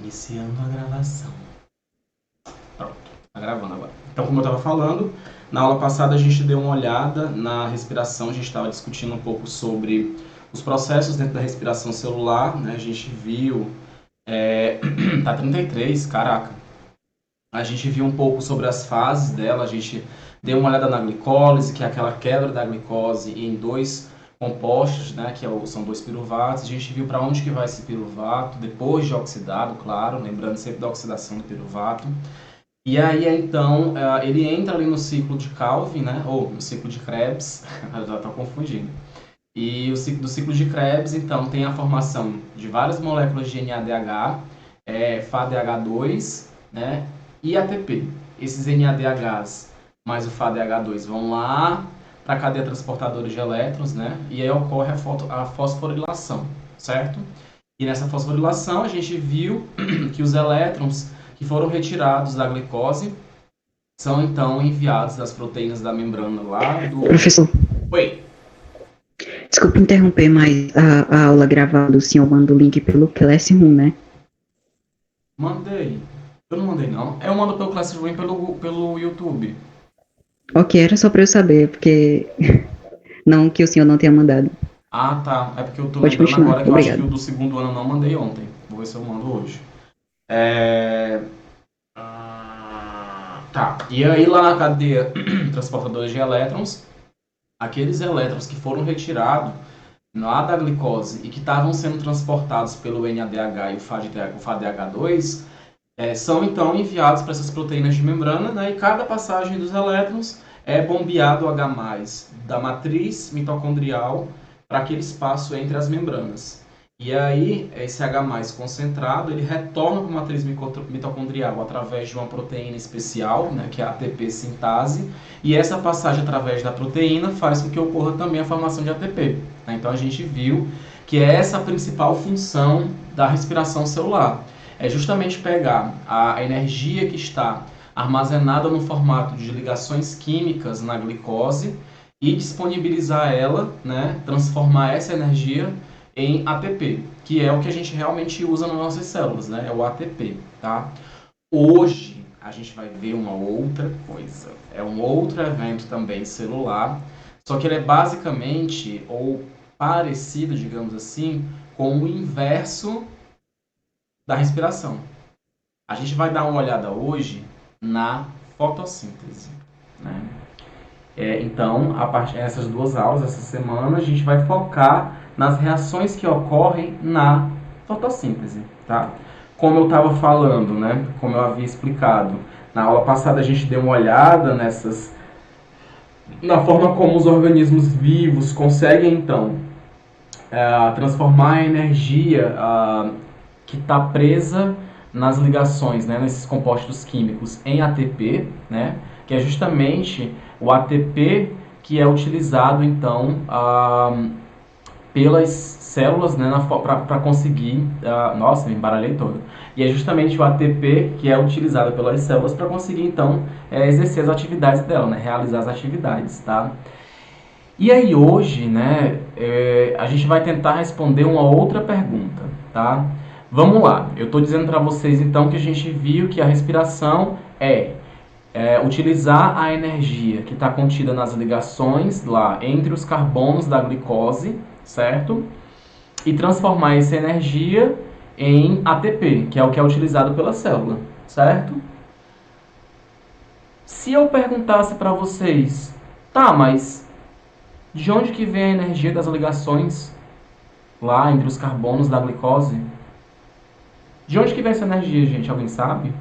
Iniciando a gravação. Pronto, tá gravando agora. Então, como eu estava falando, na aula passada a gente deu uma olhada na respiração, a gente estava discutindo um pouco sobre os processos dentro da respiração celular, né? A gente viu... tá 33, caraca. A gente viu um pouco sobre as fases dela, a gente deu uma olhada na glicólise, que é aquela quebra da glicose em dois compostos, né, são dois piruvatos. A gente viu para onde que vai esse piruvato, depois de oxidado, claro, lembrando sempre da oxidação do piruvato. E aí, então, ele entra ali no ciclo de Calvin, né, ou no ciclo de Krebs, eu já estou confundindo. E do ciclo de Krebs, então, tem a formação de várias moléculas de NADH, FADH2, né, e ATP. Esses NADHs mais o FADH2 vão lá para a cadeia transportadora de elétrons, né? E aí ocorre a fosforilação, certo? E nessa fosforilação a gente viu que os elétrons que foram retirados da glicose são então enviados das proteínas da membrana lá do... Professor. Oi. Desculpa interromper, mas a aula gravada, o senhor manda o link pelo Classroom, né? Mandei. Eu não mandei, não. Eu mando pelo Classroom pelo YouTube. Ok, era só pra eu saber, porque não que o senhor não tenha mandado. Ah, tá. É porque eu tô Pode lembrando continuar. agora que Obrigado. eu acho que o do segundo ano eu não mandei ontem. Vou ver se eu mando hoje. Tá. E aí lá na cadeia transportadora de elétrons, aqueles elétrons que foram retirados lá da glicose e que estavam sendo transportados pelo NADH e o FADH2 são então enviados para essas proteínas de membrana, né? E cada passagem dos elétrons é bombeado H+, da matriz mitocondrial para aquele espaço entre as membranas. E aí, esse H+, concentrado, ele retorna para a matriz mitocondrial através de uma proteína especial, né, que é a ATP sintase, e essa passagem através da proteína faz com que ocorra também a formação de ATP. Né? Então, a gente viu que essa é a principal função da respiração celular. É justamente pegar a energia que está armazenada no formato de ligações químicas na glicose e disponibilizar ela, né, transformar essa energia em ATP, que é o que a gente realmente usa nas nossas células, né, é o ATP, tá? Hoje a gente vai ver uma outra coisa, é um outro evento também celular, só que ele é basicamente, ou parecido, digamos assim, com o inverso da respiração. A gente vai dar uma olhada hoje na fotossíntese, né? Então, a partir dessas duas aulas, essa semana, a gente vai focar nas reações que ocorrem na fotossíntese, tá? Como eu estava falando, né? Como eu havia explicado, na aula passada a gente deu uma olhada na forma como os organismos vivos conseguem, então, transformar a energia que está presa nas ligações, né, nesses compostos químicos em ATP, né, que é justamente o ATP que é utilizado então pelas células, né, para conseguir... nossa, me embaralhei todo. E é justamente o ATP que é utilizado pelas células para conseguir então exercer as atividades dela, né, realizar as atividades, tá? E aí hoje, né, a gente vai tentar responder uma outra pergunta, tá? Vamos lá, eu estou dizendo para vocês então que a gente viu que a respiração é utilizar a energia que está contida nas ligações lá entre os carbonos da glicose, certo? E transformar essa energia em ATP, que é o que é utilizado pela célula, certo? Se eu perguntasse para vocês, tá, mas de onde que vem a energia das ligações lá entre os carbonos da glicose? De onde que vem essa energia, gente? Alguém sabe?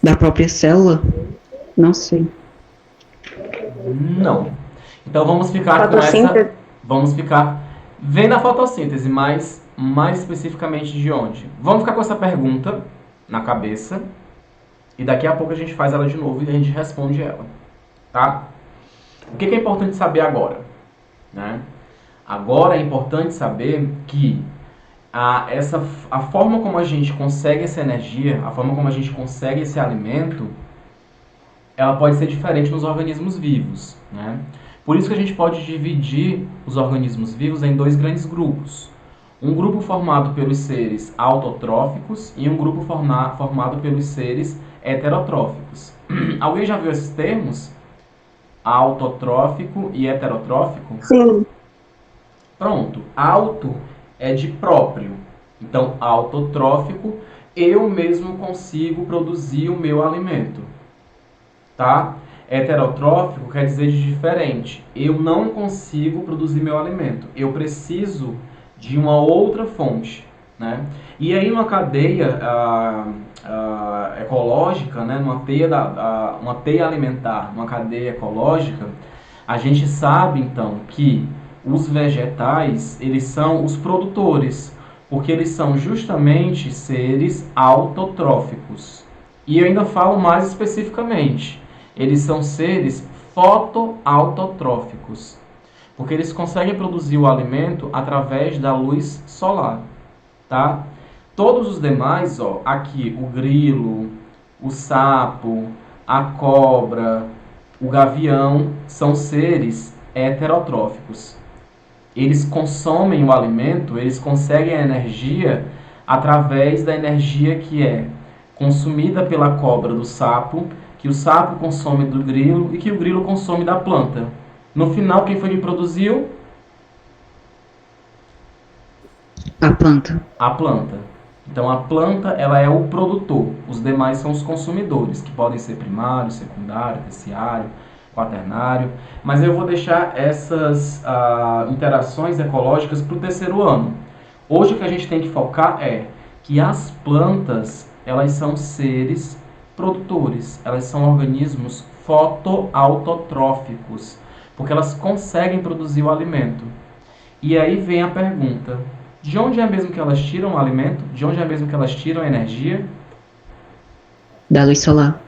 Da própria célula? Não sei. Não. Então vamos ficar com essa... Vamos ficar... Vem da fotossíntese, mas mais especificamente de onde? Vamos ficar com essa pergunta na cabeça e daqui a pouco a gente faz ela de novo e a gente responde ela, tá? O que é importante saber agora? Né? Agora é importante saber que a forma como a gente consegue essa energia, a forma como a gente consegue esse alimento, ela pode ser diferente nos organismos vivos, né? Por isso que a gente pode dividir os organismos vivos em dois grandes grupos. Um grupo formado pelos seres autotróficos e um grupo formado pelos seres heterotróficos. Alguém já viu esses termos? Autotrófico e heterotrófico? Sim. Pronto. Auto é de próprio. Então, autotrófico, eu mesmo consigo produzir o meu alimento. Tá? Heterotrófico quer dizer de diferente. Eu não consigo produzir meu alimento. Eu preciso de uma outra fonte, né? E aí uma cadeia ecológica, né? Uma teia alimentar, uma cadeia ecológica, a gente sabe então que os vegetais, eles são os produtores, porque eles são justamente seres autotróficos. E eu ainda falo mais especificamente, eles são seres fotoautotróficos, porque eles conseguem produzir o alimento através da luz solar, tá? Todos os demais, ó, aqui o grilo, o sapo, a cobra, o gavião, são seres heterotróficos. Eles consomem o alimento, eles conseguem a energia através da energia que é consumida pela cobra do sapo, que o sapo consome do grilo e que o grilo consome da planta. No final, quem foi que produziu? A planta. A planta. Então, a planta, ela é o produtor. Os demais são os consumidores, que podem ser primário, secundário, terciário, quaternário. Mas eu vou deixar essas interações ecológicas para o terceiro ano. Hoje, o que a gente tem que focar é que as plantas, elas são seres produtores. Elas são organismos fotoautotróficos, porque elas conseguem produzir o alimento. E aí vem a pergunta, de onde é mesmo que elas tiram o alimento? De onde é mesmo que elas tiram a energia? Da luz solar.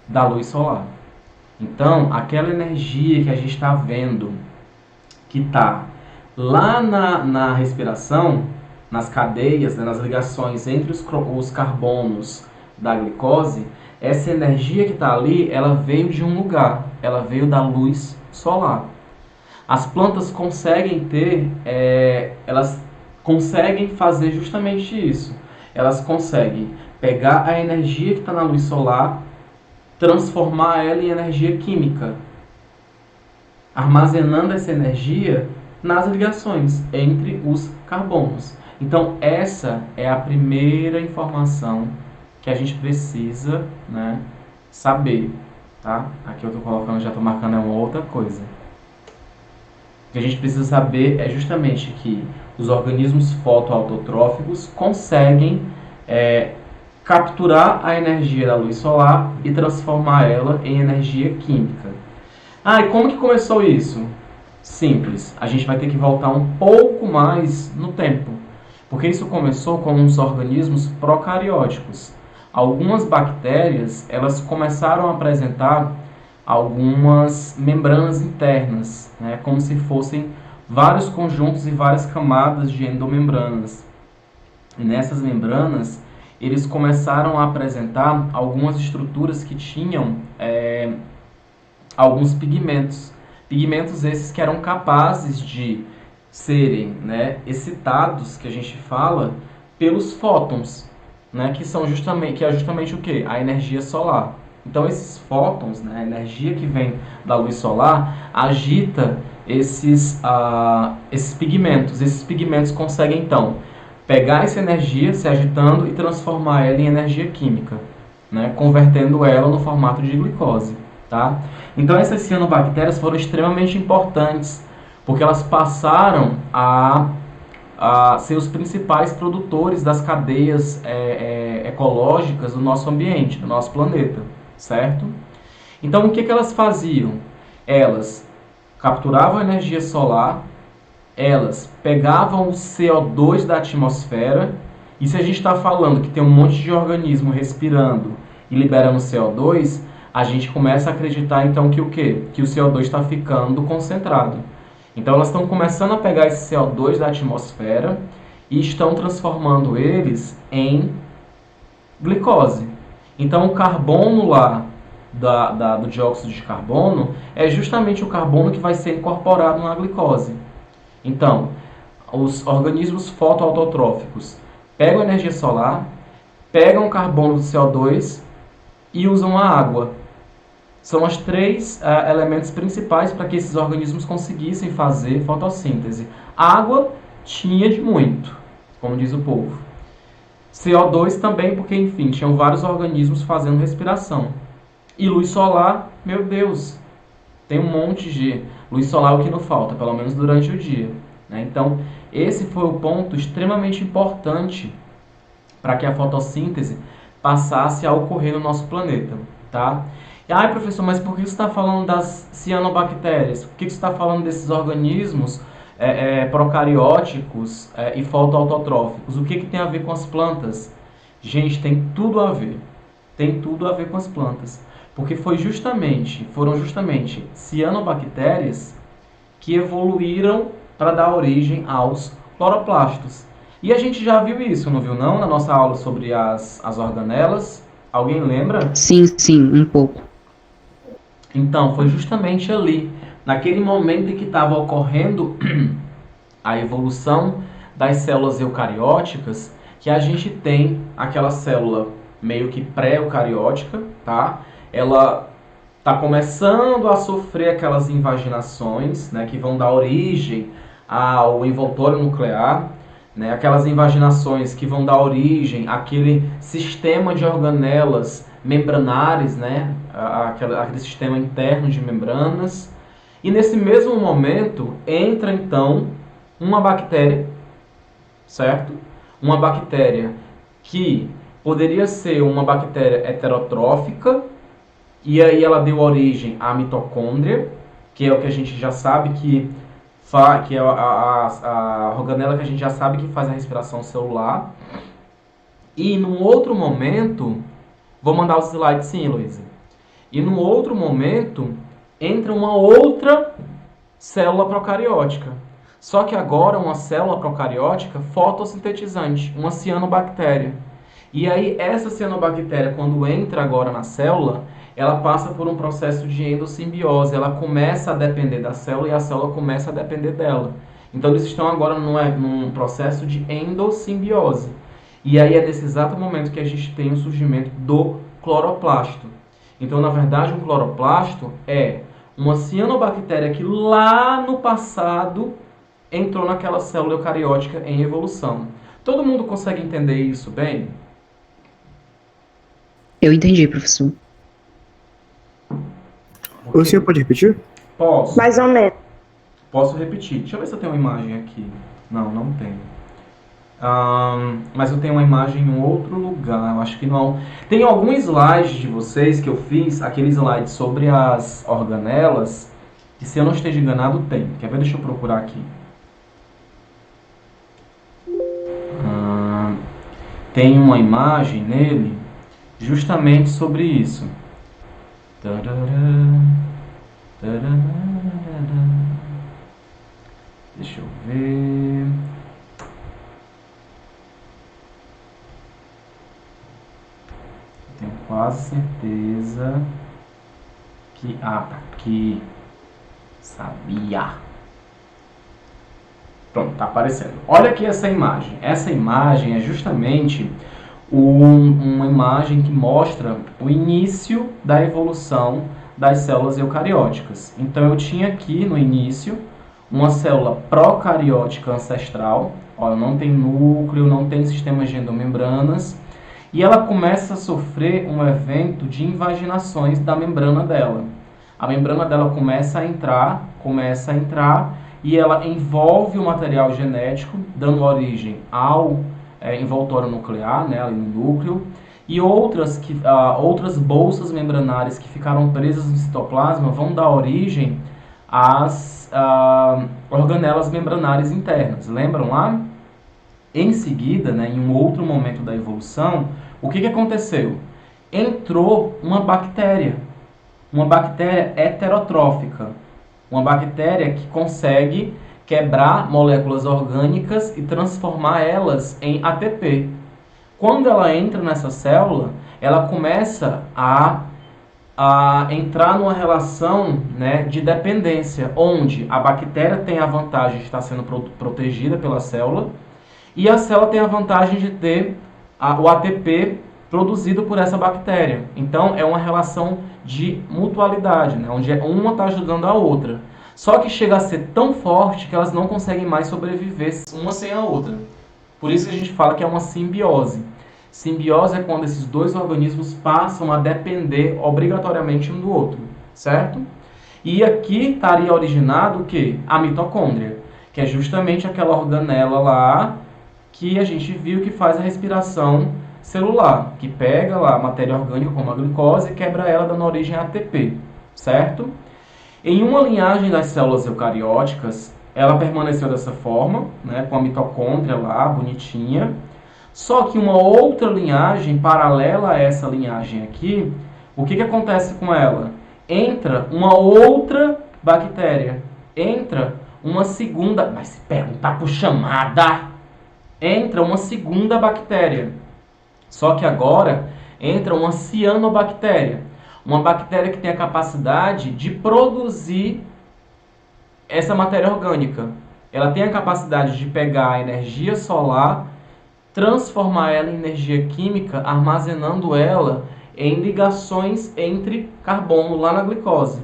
Da luz solar. Então, aquela energia que a gente está vendo, que está lá na respiração, nas cadeias, né, nas ligações entre os carbonos da glicose, essa energia que está ali, ela veio de um lugar, ela veio da luz solar. As plantas conseguem elas conseguem fazer justamente isso. Elas conseguem pegar a energia que está na luz solar, transformar ela em energia química, armazenando essa energia nas ligações entre os carbonos. Então, essa é a primeira informação que a gente precisa, né, saber. Tá? Aqui eu estou colocando, já estou marcando uma outra coisa. O que a gente precisa saber é justamente que os organismos fotoautotróficos conseguem capturar a energia da luz solar e transformar ela em energia química. E como que começou isso? Simples. A gente vai ter que voltar um pouco mais no tempo, porque isso começou com uns organismos procarióticos. Algumas bactérias, elas começaram a apresentar algumas membranas internas, né, como se fossem vários conjuntos e várias camadas de endomembranas. E nessas membranas, eles começaram a apresentar algumas estruturas que tinham alguns pigmentos. Pigmentos esses que eram capazes de serem, né, excitados, que a gente fala, pelos fótons, né, que é justamente o quê? A energia solar. Então esses fótons, né, a energia que vem da luz solar, agita esses pigmentos. Esses pigmentos conseguem então pegar essa energia se agitando e transformar ela em energia química, né, convertendo ela no formato de glicose. Tá? Então essas cianobactérias foram extremamente importantes, porque elas passaram a ser os principais produtores das cadeias ecológicas do nosso ambiente, do nosso planeta, certo? Então o que elas faziam? Elas capturavam a energia solar, elas pegavam o CO2 da atmosfera, e se a gente está falando que tem um monte de organismo respirando e liberando CO2, a gente começa a acreditar então que o quê? Que o CO2 está ficando concentrado. Então elas estão começando a pegar esse CO2 da atmosfera e estão transformando eles em glicose. Então o carbono lá do dióxido de carbono é justamente o carbono que vai ser incorporado na glicose. Então, os organismos fotoautotróficos pegam energia solar, pegam o carbono do CO2 e usam a água. São os três elementos principais para que esses organismos conseguissem fazer fotossíntese. Água tinha de muito, como diz o povo. CO2 também, porque, enfim, tinham vários organismos fazendo respiração. E luz solar, meu Deus, tem um monte de luz solar, o que não falta, pelo menos durante o dia. Né? Então, esse foi o ponto extremamente importante para que a fotossíntese passasse a ocorrer no nosso planeta. Tá? E, professor, mas por que você está falando das cianobactérias? Por que você está falando desses organismos procarióticos e fotoautotróficos? O que tem a ver com as plantas? Gente, tem tudo a ver. Tem tudo a ver com as plantas. Porque foram justamente cianobactérias que evoluíram para dar origem aos cloroplastos. E a gente já viu isso, não viu não? Na nossa aula sobre as organelas. Alguém lembra? Sim, um pouco. Então, foi justamente ali, naquele momento em que estava ocorrendo a evolução das células eucarióticas, que a gente tem aquela célula meio que pré-eucariótica, tá? Ela está começando a sofrer aquelas invaginações, né, que vão dar origem ao envoltório nuclear, né, aquelas invaginações que vão dar origem àquele sistema de organelas membranares, né, aquele sistema interno de membranas. E nesse mesmo momento entra então uma bactéria, certo? Uma bactéria que poderia ser uma bactéria heterotrófica, e aí ela deu origem à mitocôndria, que é o que a gente já sabe que é a organela que a gente já sabe que faz a respiração celular. E num outro momento, vou mandar os slides sim, Luísa. E num outro momento, entra uma outra célula procariótica. Só que agora uma célula procariótica fotossintetizante, uma cianobactéria. E aí essa cianobactéria, quando entra agora na célula, ela passa por um processo de endossimbiose. Ela começa a depender da célula e a célula começa a depender dela. Então eles estão agora num processo de endossimbiose. E aí é nesse exato momento que a gente tem o surgimento do cloroplasto. Então, na verdade, um cloroplasto é uma cianobactéria que lá no passado entrou naquela célula eucariótica em evolução. Todo mundo consegue entender isso bem? Eu entendi, professor. O senhor pode repetir? Posso. Mais ou menos. Posso repetir. Deixa eu ver se eu tenho uma imagem aqui. Não tenho. Mas eu tenho uma imagem em um outro lugar. Eu acho que não. Tem algum slide de vocês que eu fiz, aquele slide sobre as organelas, que se eu não esteja enganado tem. Quer ver? Deixa eu procurar aqui. Tem uma imagem nele justamente sobre isso. Deixa eu ver. Tenho quase certeza que... tá aqui. Sabia. Pronto, tá aparecendo. Olha aqui essa imagem. Essa imagem é justamente uma imagem que mostra o início da evolução das células eucarióticas. Então eu tinha aqui no início uma célula procariótica ancestral. Olha, não tem núcleo, não tem sistemas de endomembranas. E ela começa a sofrer um evento de invaginações da membrana dela. A membrana dela começa a entrar e ela envolve o material genético, dando origem ao envoltório nuclear, né, ali no núcleo, e outras bolsas membranares que ficaram presas no citoplasma vão dar origem às organelas membranares internas. Lembram lá? Em seguida, né, em um outro momento da evolução, o que aconteceu? Entrou uma bactéria heterotrófica, uma bactéria que consegue quebrar moléculas orgânicas e transformar elas em ATP. Quando ela entra nessa célula, ela começa a a entrar numa relação, né, de dependência, onde a bactéria tem a vantagem de estar sendo protegida pela célula e a célula tem a vantagem de ter o ATP produzido por essa bactéria. Então, é uma relação de mutualidade, né, onde uma está ajudando a outra. Só que chega a ser tão forte que elas não conseguem mais sobreviver uma sem a outra. Por isso que a gente fala que é uma simbiose. Simbiose é quando esses dois organismos passam a depender obrigatoriamente um do outro, certo? E aqui estaria originado o quê? A mitocôndria, que é justamente aquela organela lá que a gente viu que faz a respiração celular, que pega lá a matéria orgânica como a glicose e quebra ela dando origem a ATP, certo? Em uma linhagem das células eucarióticas, ela permaneceu dessa forma, né, com a mitocôndria lá, bonitinha. Só que uma outra linhagem, paralela a essa linhagem aqui, o que acontece com ela? Entra uma outra bactéria. Entra uma segunda... Mas se perguntar por chamada... Entra uma segunda bactéria. Só que agora entra uma cianobactéria. Uma bactéria que tem a capacidade de produzir essa matéria orgânica. Ela tem a capacidade de pegar a energia solar, transformar ela em energia química, armazenando ela em ligações entre carbono lá na glicose.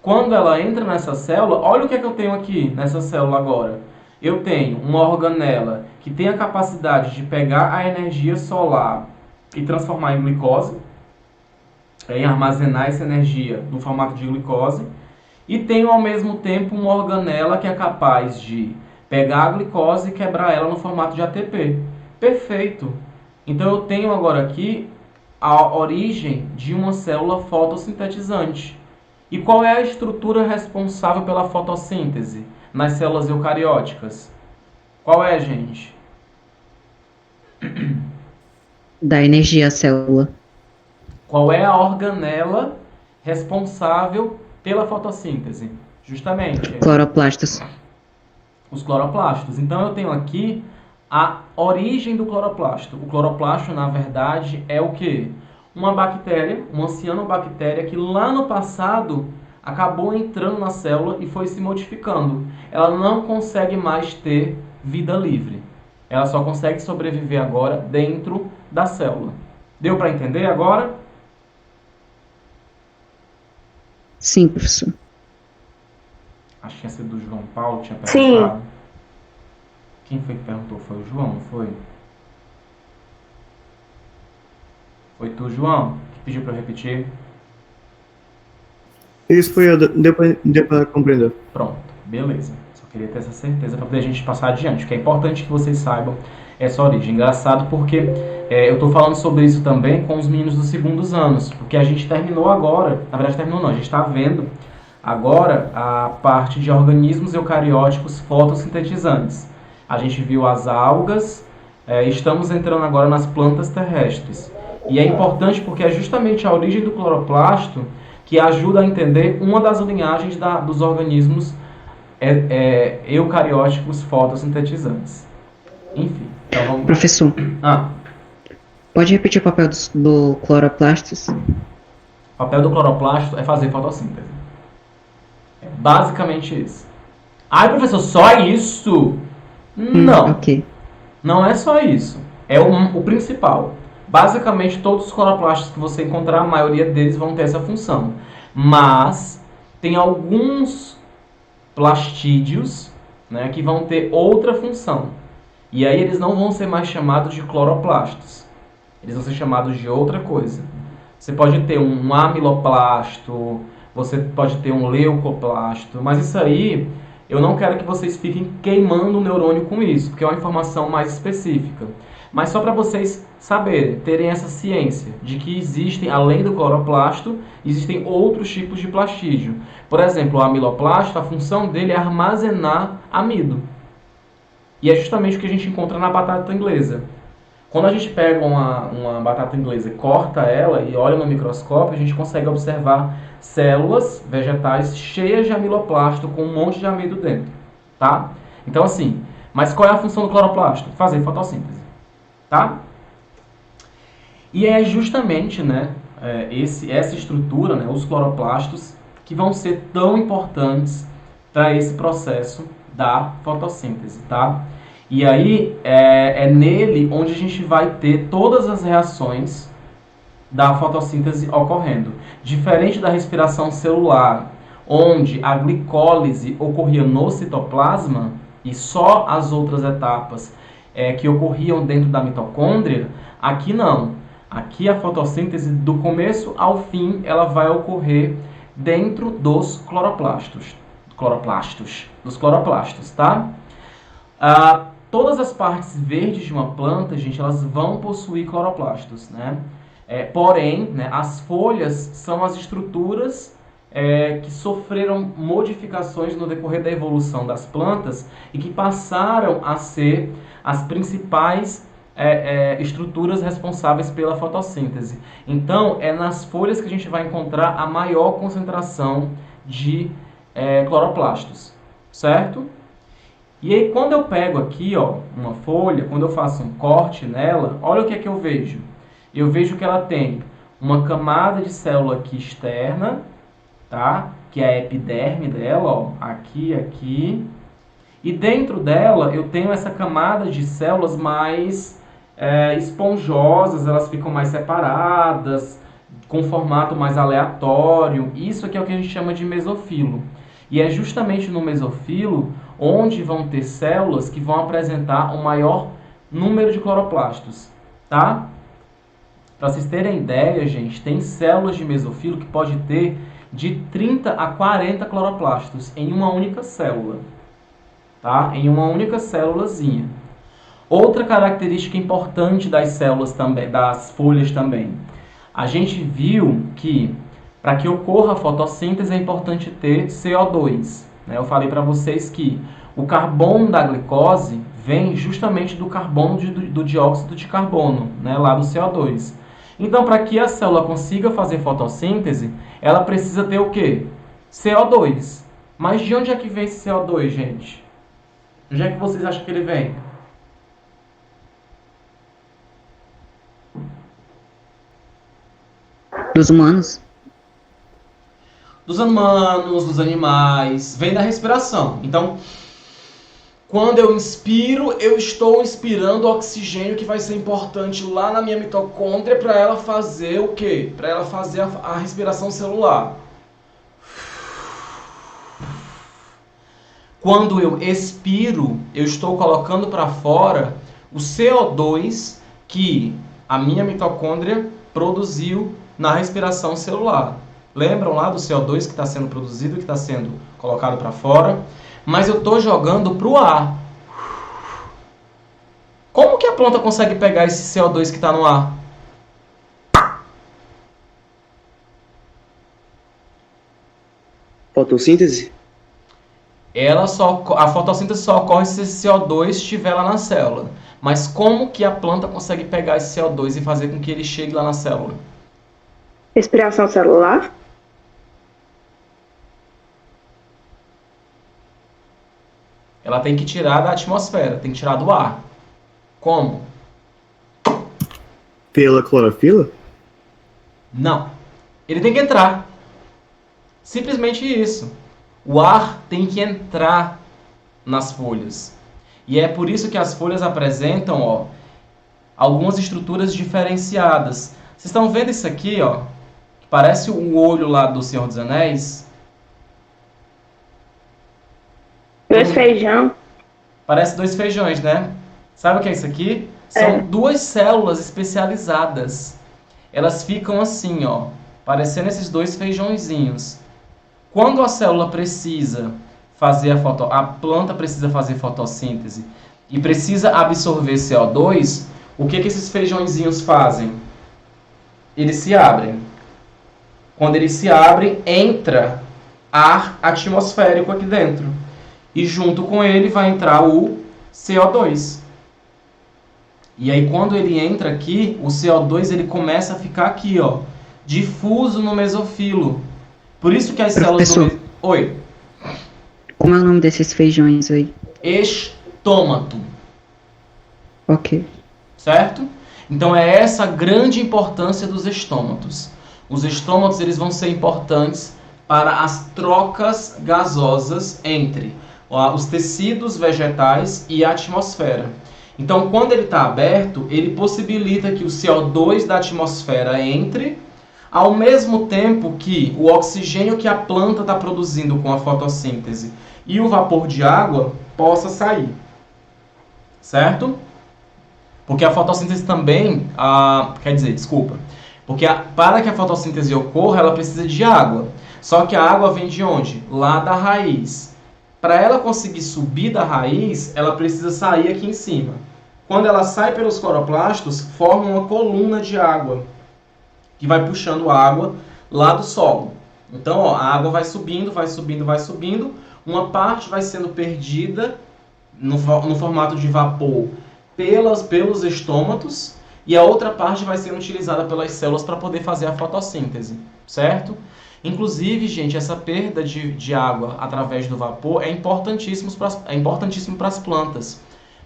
Quando ela entra nessa célula, olha o que é que eu tenho aqui nessa célula agora. Eu tenho uma organela que tem a capacidade de pegar a energia solar e transformar em glicose, em armazenar essa energia no formato de glicose, e tenho ao mesmo tempo uma organela que é capaz de pegar a glicose e quebrar ela no formato de ATP. Perfeito! Então eu tenho agora aqui a origem de uma célula fotossintetizante. E qual é a estrutura responsável pela fotossíntese nas células eucarióticas? Qual é, gente? Da energia à célula. Qual é a organela responsável pela fotossíntese? Justamente. Cloroplastos. Os cloroplastos. Então eu tenho aqui a origem do cloroplasto. O cloroplasto, na verdade, é o quê? Uma bactéria, uma cianobactéria que lá no passado acabou entrando na célula e foi se modificando. Ela não consegue mais ter vida livre. Ela só consegue sobreviver agora dentro da célula. Deu para entender agora? Sim, professor. Acho que ia ser do João Paulo, tinha perguntado. Sim. Quem foi que perguntou? Foi o João, não foi? Foi tu, João, que pediu para eu repetir? Isso foi eu, deu para compreender. Pronto, beleza. Só queria ter essa certeza para poder a gente passar adiante. O que é importante que vocês saibam essa origem. Engraçado porque eu estou falando sobre isso também com os meninos dos segundos anos, porque a gente terminou agora, na verdade terminou não, a gente está vendo agora a parte de organismos eucarióticos fotossintetizantes. A gente viu as algas, estamos entrando agora nas plantas terrestres. E é importante porque é justamente a origem do cloroplasto que ajuda a entender uma das linhagens dos organismos eucarióticos fotossintetizantes. Enfim, então vamos... Professor, pode repetir o papel do cloroplastos? O papel do cloroplasto é fazer fotossíntese. É basicamente isso. Ai, professor, só isso? Não. Ok. Não é só isso. É o principal. Basicamente, todos os cloroplastos que você encontrar, a maioria deles vão ter essa função. Mas tem alguns plastídeos, né, que vão ter outra função. E aí eles não vão ser mais chamados de cloroplastos. Eles vão ser chamados de outra coisa. Você pode ter um amiloplasto, você pode ter um leucoplasto, mas isso aí eu não quero que vocês fiquem queimando o neurônio com isso, porque é uma informação mais específica. Mas só para vocês saberem, terem essa ciência de que existem, além do cloroplasto, existem outros tipos de plastídio. Por exemplo, o amiloplasto, a função dele é armazenar amido. E é justamente o que a gente encontra na batata inglesa. Quando a gente pega uma batata inglesa e corta ela e olha no microscópio, a gente consegue observar células vegetais cheias de amiloplasto com um monte de amido dentro. Tá? Então assim, mas qual é a função do cloroplasto? Fazer fotossíntese. Tá? E é justamente, né, essa estrutura, né, os cloroplastos, que vão ser tão importantes para esse processo da fotossíntese, tá? E aí é nele onde a gente vai ter todas as reações da fotossíntese ocorrendo. Diferente da respiração celular, onde a glicólise ocorria no citoplasma e só as outras etapas que ocorriam dentro da mitocôndria, aqui não. Aqui a fotossíntese, do começo ao fim, ela vai ocorrer dentro dos cloroplastos, tá? Todas as partes verdes de uma planta, gente, elas vão possuir cloroplastos, né? Porém, né, as folhas são as estruturas que sofreram modificações no decorrer da evolução das plantas e que passaram a ser as principais estruturas responsáveis pela fotossíntese. Então, é nas folhas que a gente vai encontrar a maior concentração de cloroplastos, certo? E aí, quando eu pego aqui, ó, uma folha, quando eu faço um corte nela, olha o que é que eu vejo. Eu vejo que ela tem uma camada de célula aqui externa, tá? Que é a epiderme dela, ó, aqui. E dentro dela eu tenho essa camada de células mais esponjosas, elas ficam mais separadas, com formato mais aleatório. Isso aqui é o que a gente chama de mesofilo. E é justamente no mesofilo onde vão ter células que vão apresentar um maior número de cloroplastos, tá? Para vocês terem ideia, gente, tem células de mesofilo que pode ter de 30 a 40 cloroplastos em uma única célula, tá? Em uma única célulazinha. Outra característica importante das células também, das folhas também. A gente viu que para que ocorra a fotossíntese é importante ter CO2. Né? Eu falei para vocês que o carbono da glicose vem justamente do carbono do dióxido de carbono, né? Lá do CO2. Então, para que a célula consiga fazer fotossíntese, ela precisa ter o quê? CO2. Mas de onde é que vem esse CO2, gente? De onde é que vocês acham que ele vem? Dos humanos? Dos humanos, dos animais, vem da respiração. Então, quando eu inspiro, eu estou inspirando oxigênio que vai ser importante lá na minha mitocôndria para ela fazer o quê? Para ela fazer a respiração celular. Quando eu expiro, eu estou colocando para fora o CO2 que a minha mitocôndria produziu na respiração celular. Lembram lá do CO2 que está sendo produzido, que está sendo colocado para fora? Mas eu estou jogando para o ar. Como que a planta consegue pegar esse CO2 que está no ar? Fotossíntese? A fotossíntese só ocorre se esse CO2 estiver lá na célula. Mas como que a planta consegue pegar esse CO2 e fazer com que ele chegue lá na célula? Respiração celular? Ela tem que tirar da atmosfera, tem que tirar do ar. Como? Pela clorofila? Não. Ele tem que entrar. Simplesmente isso. O ar tem que entrar nas folhas. E é por isso que as folhas apresentam, ó, algumas estruturas diferenciadas. Vocês estão vendo isso aqui, ó? Que parece o olho lá do Senhor dos Anéis. Dois feijão. Parece dois feijões, né? Sabe o que é isso aqui? São duas células especializadas. Elas ficam assim, ó, parecendo esses dois feijõezinhos. Quando a célula precisa fazer a planta precisa fazer fotossíntese e precisa absorver CO2, o que esses feijõezinhos fazem? Eles se abrem. Quando eles se abrem, entra ar atmosférico aqui dentro. E junto com ele vai entrar o CO2. E aí quando ele entra aqui, o CO2 ele começa a ficar aqui, ó, difuso no mesofilo. Por isso que as células do... Oi. Como é o nome desses feijões aí? Estômato. Ok. Certo? Então é essa a grande importância dos estômatos. Os estômatos eles vão ser importantes para as trocas gasosas entre os tecidos vegetais e a atmosfera. Então, quando ele está aberto, ele possibilita que o CO2 da atmosfera entre, ao mesmo tempo que o oxigênio que a planta está produzindo com a fotossíntese e o vapor de água possa sair. Certo? Porque a fotossíntese também, porque para que a fotossíntese ocorra, ela precisa de água. Só que a água vem de onde? Lá da raiz. Para ela conseguir subir da raiz, ela precisa sair aqui em cima. Quando ela sai pelos cloroplastos, forma uma coluna de água, que vai puxando água lá do solo. Então, ó, a água vai subindo, vai subindo, vai subindo. Uma parte vai sendo perdida no formato de vapor pelos estômatos, e a outra parte vai sendo utilizada pelas células para poder fazer a fotossíntese, certo? Inclusive, gente, essa perda de água através do vapor é importantíssimo para as plantas.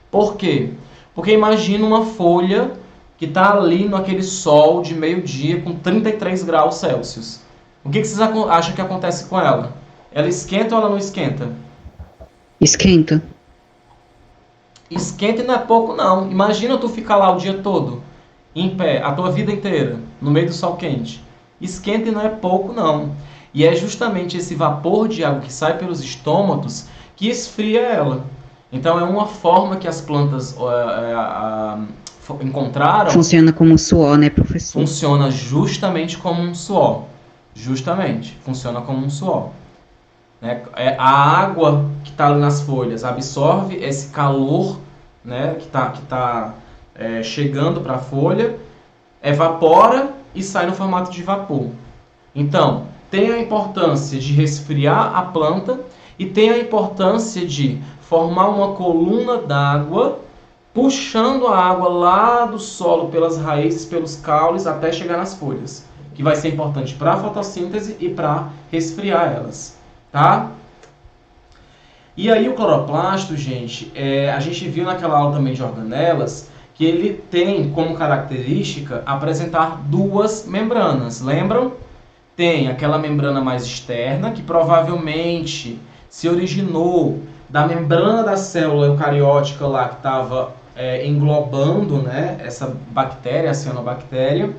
Por quê? Porque imagina uma folha que está ali naquele sol de meio-dia com 33 graus Celsius. O que vocês acham que acontece com ela? Ela esquenta ou ela não esquenta? Esquenta. Esquenta e não é pouco, não. Imagina tu ficar lá o dia todo, em pé, a tua vida inteira, no meio do sol quente. Esquenta e não é pouco, não. E é justamente esse vapor de água que sai pelos estômatos que esfria ela. Então é uma forma que as plantas encontraram. Funciona como suor, né, professor? Funciona justamente como um suor. Justamente, funciona como um suor. Né? A água que está ali nas folhas absorve esse calor, né, que tá chegando para a folha, evapora e sai no formato de vapor. Então, tem a importância de resfriar a planta e tem a importância de formar uma coluna d'água, puxando a água lá do solo pelas raízes, pelos caules, até chegar nas folhas, que vai ser importante para a fotossíntese e para resfriar elas, tá? E aí o cloroplasto, gente, a gente viu naquela aula também de organelas, que ele tem como característica apresentar duas membranas, lembram? Tem aquela membrana mais externa, que provavelmente se originou da membrana da célula eucariótica lá, que estava englobando, né, essa bactéria, a cianobactéria.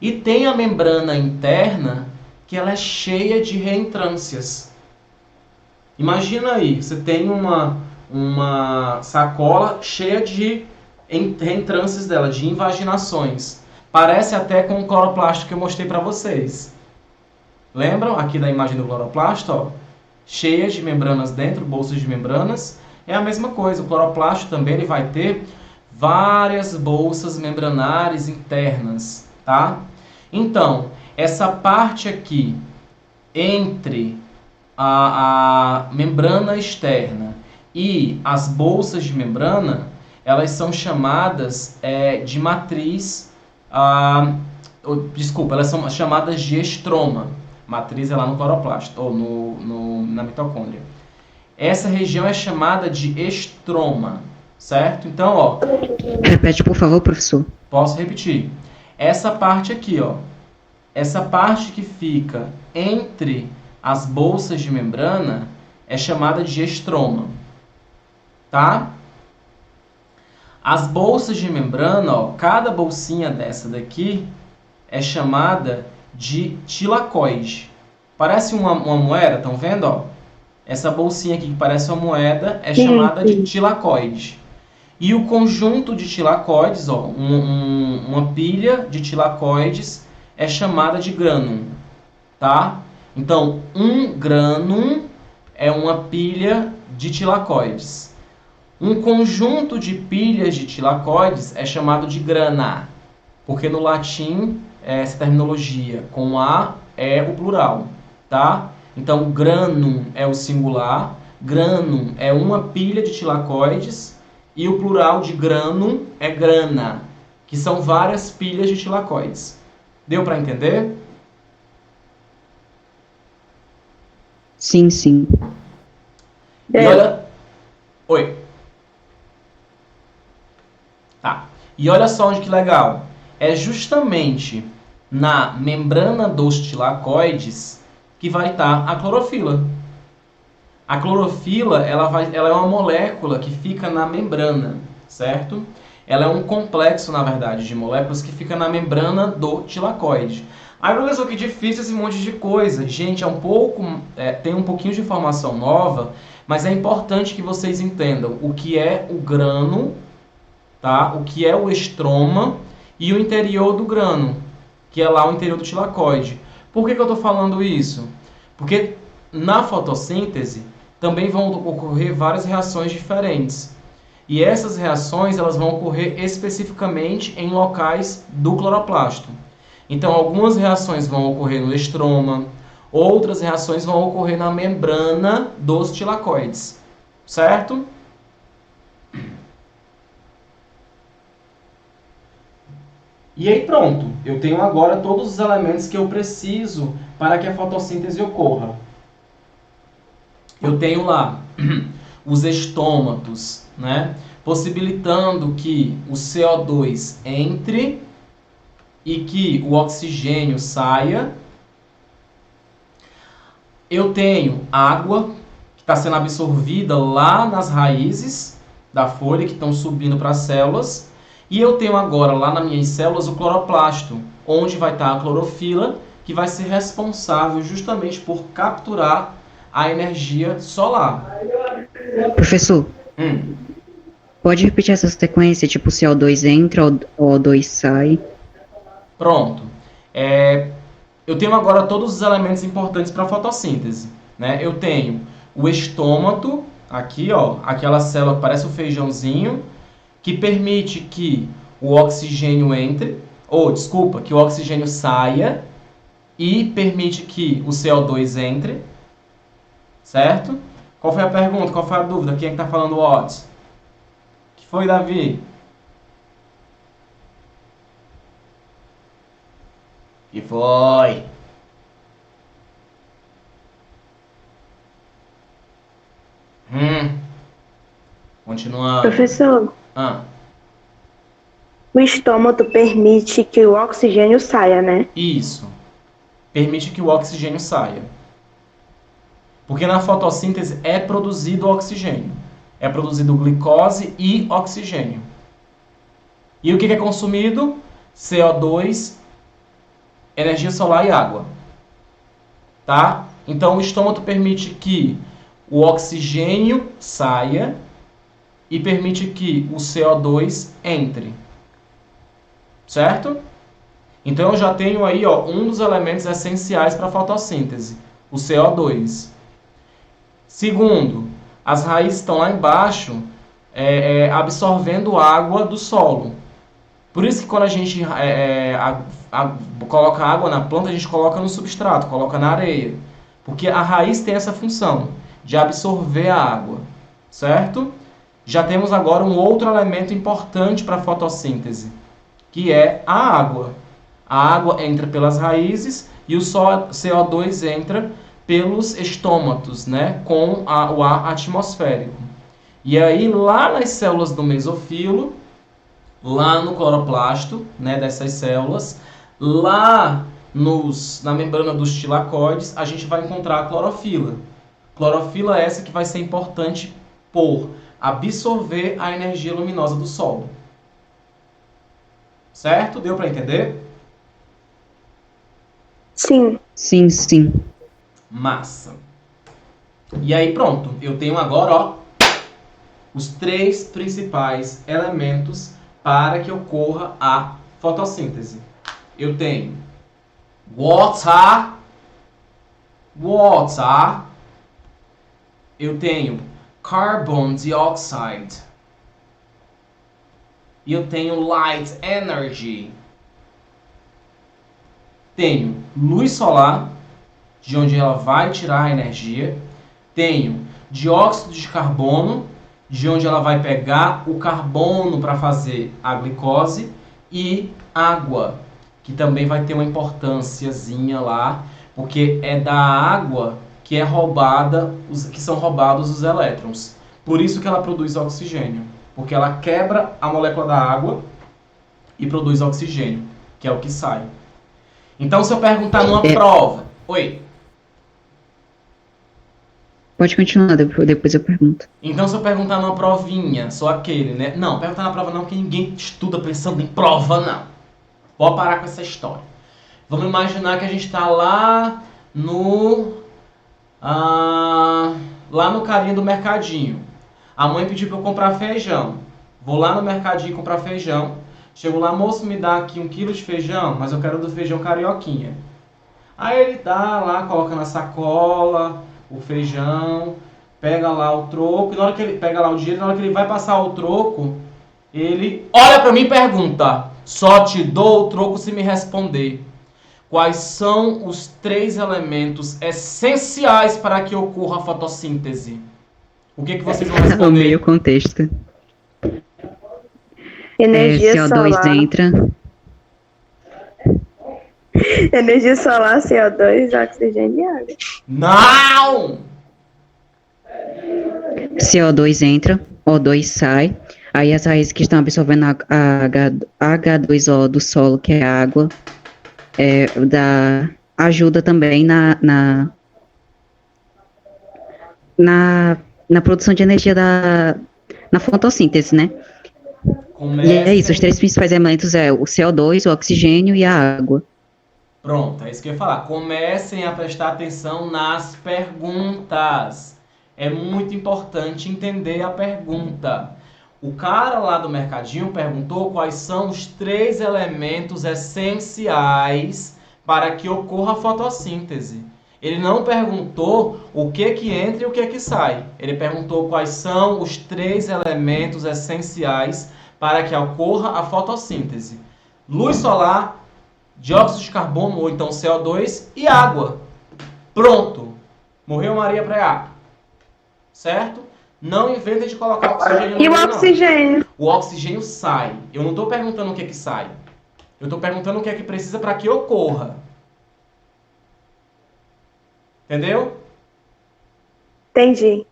E tem a membrana interna, que ela é cheia de reentrâncias. Imagina aí, você tem uma sacola cheia de reentrâncias dela, de invaginações. Parece até com o cloroplasto que eu mostrei para vocês. Lembram aqui da imagem do cloroplasto? Ó? Cheia de membranas dentro, bolsas de membranas. É a mesma coisa, o cloroplasto também ele vai ter várias bolsas membranares internas, tá? Então, essa parte aqui entre a membrana externa e as bolsas de membrana, elas são chamadas de matriz, elas são chamadas de estroma. Matriz é lá no cloroplasto, ou na mitocôndria. Essa região é chamada de estroma, certo? Então, ó... Repete, por favor, professor. Posso repetir. Essa parte aqui, ó. Essa parte que fica entre as bolsas de membrana é chamada de estroma, tá? As bolsas de membrana, ó, cada bolsinha dessa daqui é chamada de tilacoide. Parece uma moeda, estão vendo? Ó? Essa bolsinha aqui que parece uma moeda é chamada de tilacoide. E o conjunto de tilacoides, ó, uma pilha de tilacoides é chamada de grânum, tá? Então, um grânum é uma pilha de tilacoides. Um conjunto de pilhas de tilacoides é chamado de grana, porque no latim essa terminologia com A é o plural, tá? Então, granum é o singular, granum é uma pilha de tilacoides e o plural de granum é grana, que são várias pilhas de tilacoides. Deu para entender? Sim, sim. E olha... Oi. Tá. E olha só onde que legal. É justamente na membrana dos tilacoides que vai estar a clorofila. A clorofila, ela é uma molécula que fica na membrana, certo? Ela é um complexo, na verdade, de moléculas que fica na membrana do tilacoide. Aí, professor, que difícil esse monte de coisa. Gente, tem um pouquinho de informação nova, mas é importante que vocês entendam o que é o grano, tá? O que é o estroma e o interior do grano, que é lá o interior do tilacoide. Por que eu estou falando isso? Porque na fotossíntese também vão ocorrer várias reações diferentes. E essas reações elas vão ocorrer especificamente em locais do cloroplasto. Então, algumas reações vão ocorrer no estroma, outras reações vão ocorrer na membrana dos tilacoides, certo? E aí pronto, eu tenho agora todos os elementos que eu preciso para que a fotossíntese ocorra. Eu tenho lá os estômatos, né, possibilitando que o CO2 entre e que o oxigênio saia. Eu tenho água que está sendo absorvida lá nas raízes da folha, que estão subindo para as células. E eu tenho agora lá nas minhas células o cloroplasto, onde vai estar a clorofila, que vai ser responsável justamente por capturar a energia solar. Professor, pode repetir essa sequência, tipo CO2 entra, O2 sai? Pronto. Eu tenho agora todos os elementos importantes para a fotossíntese, né? Eu tenho o estômato, aqui, ó, aquela célula que parece um feijãozinho, que permite que o oxigênio entre, que o oxigênio saia e permite que o CO2 entre, certo? Qual foi a pergunta? Qual foi a dúvida? Quem é que está falando what? Que foi, Davi? Que foi? Continuando. Professor, o estômago permite que o oxigênio saia, né? Isso. Permite que o oxigênio saia. Porque na fotossíntese é produzido oxigênio. É produzido glicose e oxigênio. E o que é consumido? CO2, energia solar e água. Tá? Então o estômago permite que o oxigênio saia e permite que o CO2 entre. Certo? Então eu já tenho aí, ó, um dos elementos essenciais para a fotossíntese, o CO2. Segundo, as raízes estão lá embaixo absorvendo água do solo. Por isso que quando a gente coloca água na planta, a gente coloca no substrato, coloca na areia. Porque a raiz tem essa função de absorver a água, certo? Já temos agora um outro elemento importante para a fotossíntese, que é a água. A água entra pelas raízes e o CO2 entra pelos estômatos, né, com o ar atmosférico. E aí, lá nas células do mesofilo, lá no cloroplasto, né, dessas células, lá na membrana dos tilacoides, a gente vai encontrar a clorofila. Clorofila é essa que vai ser importante por absorver a energia luminosa do Sol. Certo? Deu para entender? Sim. Sim. Massa. E aí pronto, eu tenho agora, ó, os 3 principais elementos para que ocorra a fotossíntese. Eu tenho water. Eu tenho carbon dioxide. E eu tenho light energy. Tenho luz solar, de onde ela vai tirar a energia. Tenho dióxido de carbono, de onde ela vai pegar o carbono para fazer a glicose. E água, que também vai ter uma importânciazinha lá, porque é da água que são roubados os elétrons. Por isso que ela produz oxigênio, porque ela quebra a molécula da água e produz oxigênio, que é o que sai. Então, se eu perguntar numa prova... Oi. Pode continuar, depois eu pergunto. Então, se eu perguntar numa provinha, sou aquele, né? Não, perguntar na prova não, porque ninguém estuda pensando em prova, não. Vou parar com essa história. Vamos imaginar que a gente está lá no... lá no carinha do mercadinho. A mãe pediu para eu comprar feijão. Vou lá no mercadinho comprar feijão. Chego lá, moço, me dá aqui 1 quilo de feijão, mas eu quero do feijão carioquinha. Aí ele dá lá, coloca na sacola o feijão, pega lá o troco, e na hora que ele pega lá o dinheiro, na hora que ele vai passar o troco, ele olha para mim e pergunta: só te dou o troco se me responder. Quais são os 3 elementos essenciais para que ocorra a fotossíntese? O que vocês vão O responder? meio contexto. Energia CO2 solar. entra. Energia solar, CO2, oxigênio e água. Não! CO2 entra, O2 sai. Aí as raízes que estão absorvendo a H2O do solo, que é a água, ajuda também na produção de energia na fotossíntese, né? E é isso, os 3 principais elementos é o CO2, o oxigênio e a água. Pronto, é isso que eu ia falar. Comecem a prestar atenção nas perguntas. É muito importante entender a pergunta. O cara lá do mercadinho perguntou quais são os 3 elementos essenciais para que ocorra a fotossíntese. Ele não perguntou o que entra e o que sai. Ele perguntou quais são os 3 elementos essenciais para que ocorra a fotossíntese. Luz solar, dióxido de carbono, ou então CO2, e água. Pronto. Morreu Maria Preá. Certo? Não inventa de colocar oxigênio no E o meio, não. oxigênio? O oxigênio sai. Eu não estou perguntando o que sai. Eu estou perguntando o que precisa para que ocorra. Entendeu? Entendi.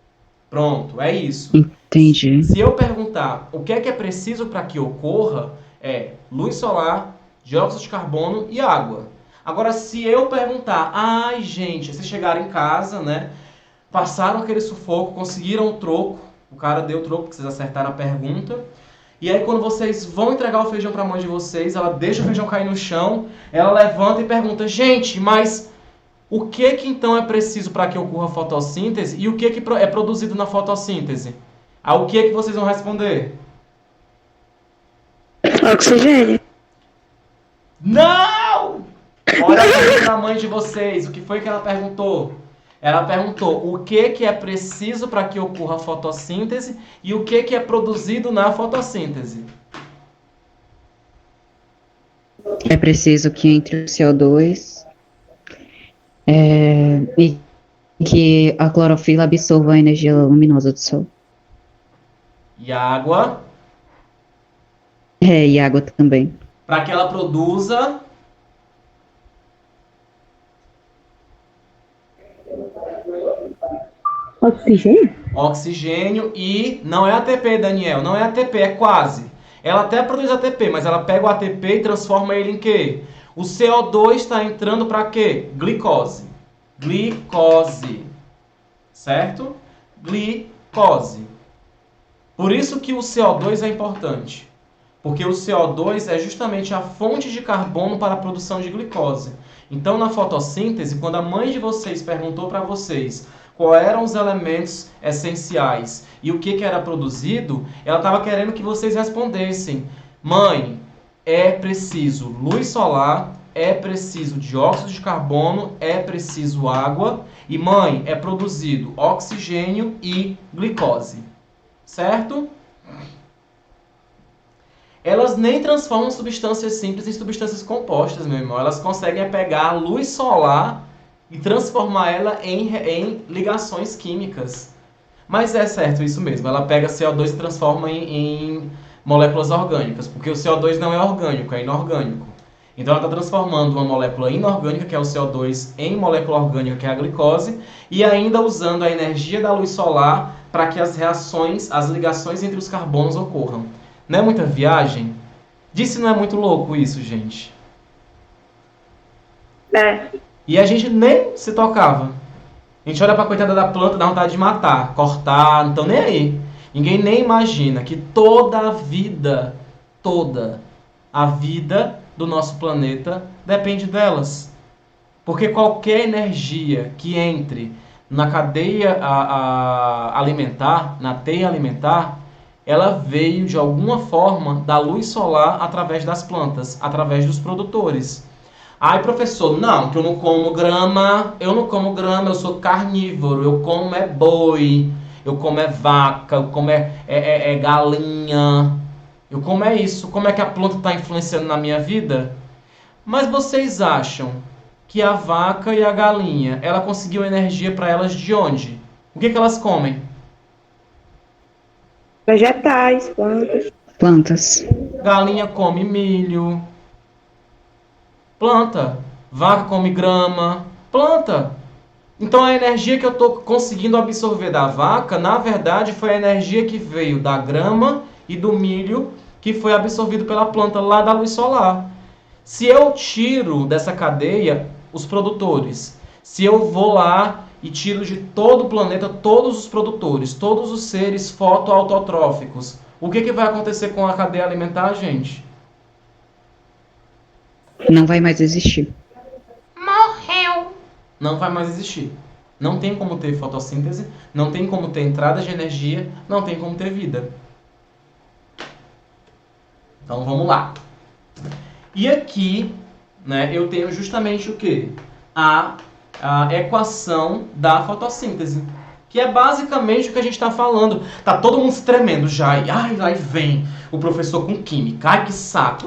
Pronto, é isso. Entendi. Se eu perguntar o que é preciso para que ocorra, é luz solar, dióxido de carbono e água. Agora, se eu perguntar, ai gente, vocês chegaram em casa, né? Passaram aquele sufoco, conseguiram o troco, o cara deu o troco, porque vocês acertaram a pergunta. E aí quando vocês vão entregar o feijão para a mãe de vocês, ela deixa o feijão cair no chão, ela levanta e pergunta, gente, mas o que então é preciso para que ocorra a fotossíntese e o que é produzido na fotossíntese? O que vocês vão responder? Oxigênio. Não! Olha a pergunta da mãe de vocês, o que foi que ela perguntou? Ela perguntou o que é preciso para que ocorra a fotossíntese e o que é produzido na fotossíntese. É preciso que entre o CO2 e que a clorofila absorva a energia luminosa do sol. E a água? E água também. Para que ela produza... Oxigênio? Oxigênio e... Não é ATP, Daniel. Não é ATP, é quase. Ela até produz ATP, mas ela pega o ATP e transforma ele em quê? O CO2 está entrando para quê? Glicose. Glicose. Certo? Glicose. Por isso que o CO2 é importante. Porque o CO2 é justamente a fonte de carbono para a produção de glicose. Então, na fotossíntese, quando a mãe de vocês perguntou para vocês quais eram os elementos essenciais e o que era produzido, ela estava querendo que vocês respondessem: mãe, é preciso luz solar, é preciso dióxido de carbono, é preciso água, e mãe, é produzido oxigênio e glicose. Certo? Elas nem transformam substâncias simples em substâncias compostas, meu irmão. Elas conseguem pegar a luz solar e transformar ela em ligações químicas. Mas é certo isso mesmo. Ela pega CO2 e transforma em moléculas orgânicas, porque o CO2 não é orgânico, é inorgânico. Então ela está transformando uma molécula inorgânica, que é o CO2, em molécula orgânica, que é a glicose, e ainda usando a energia da luz solar para que as reações, as ligações entre os carbonos ocorram. Não é muita viagem? Diz se não é muito louco isso, gente. É. E a gente nem se tocava. A gente olha pra coitada da planta, dá vontade de matar, cortar, não estão nem aí. Ninguém nem imagina que toda a vida do nosso planeta depende delas. Porque qualquer energia que entre na cadeia alimentar, na teia alimentar, ela veio de alguma forma da luz solar através das plantas, através dos produtores. Ai, professor, não, que eu não como grama, eu sou carnívoro, eu como é boi, eu como é vaca, eu como é galinha, eu como é isso. Como é que a planta está influenciando na minha vida? Mas vocês acham que a vaca e a galinha, ela conseguiu energia para elas de onde? O que elas comem? Vegetais, plantas. Plantas. Galinha come milho, planta. Vaca come grama, planta. Então a energia que eu estou conseguindo absorver da vaca, na verdade, foi a energia que veio da grama e do milho, que foi absorvido pela planta lá da luz solar. Se eu tiro dessa cadeia os produtores, se eu vou lá e tiro de todo o planeta todos os produtores, todos os seres fotoautotróficos, o que vai acontecer com a cadeia alimentar, gente? Não vai mais existir. Morreu! Não vai mais existir. Não tem como ter fotossíntese, não tem como ter entrada de energia, não tem como ter vida. Então vamos lá. E aqui, né, eu tenho justamente o quê? A equação da fotossíntese. Que é basicamente o que a gente está falando. Tá todo mundo se tremendo já. E ai, lá vem o professor com química. Ai, que saco.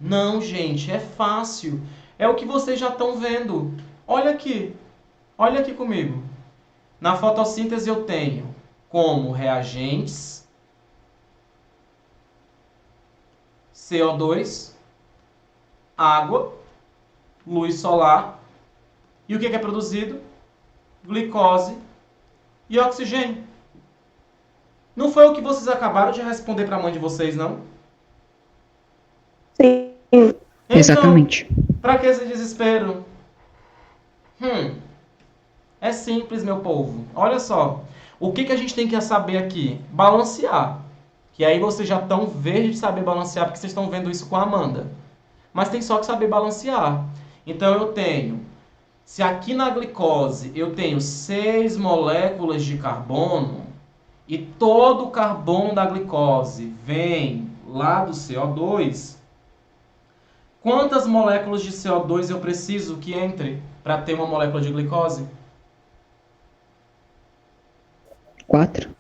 Não, gente, é fácil. É o que vocês já estão vendo. Olha aqui. Olha aqui comigo. Na fotossíntese eu tenho como reagentes CO2, água, luz solar. E o que é produzido? Glicose e oxigênio. Não foi o que vocês acabaram de responder para a mãe de vocês, não? Sim. Então, Exatamente. para que esse desespero? É simples, meu povo. Olha só. O que a gente tem que saber aqui? Balancear. Que aí vocês já estão verdes de saber balancear, porque vocês estão vendo isso com a Amanda. Mas tem só que saber balancear. Então eu tenho, se aqui na glicose eu tenho 6 moléculas de carbono, e todo o carbono da glicose vem lá do CO2, quantas moléculas de CO2 eu preciso que entre para ter uma molécula de glicose? 4.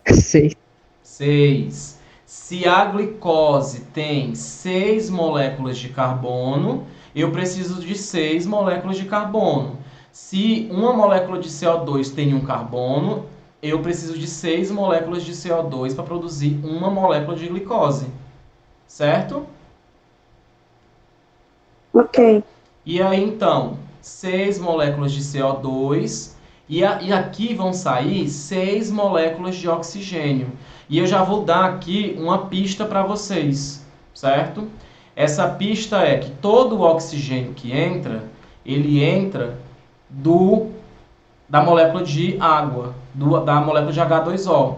6. 6. Se a glicose tem 6 moléculas de carbono, eu preciso de 6 moléculas de carbono. Se uma molécula de CO2 tem um carbono, eu preciso de 6 moléculas de CO2 para produzir uma molécula de glicose. Certo? Ok. E aí, então, 6 moléculas de CO2 e aqui vão sair 6 moléculas de oxigênio. E eu já vou dar aqui uma pista para vocês, certo? Essa pista é que todo o oxigênio que entra, ele entra da molécula de água, da molécula de H2O.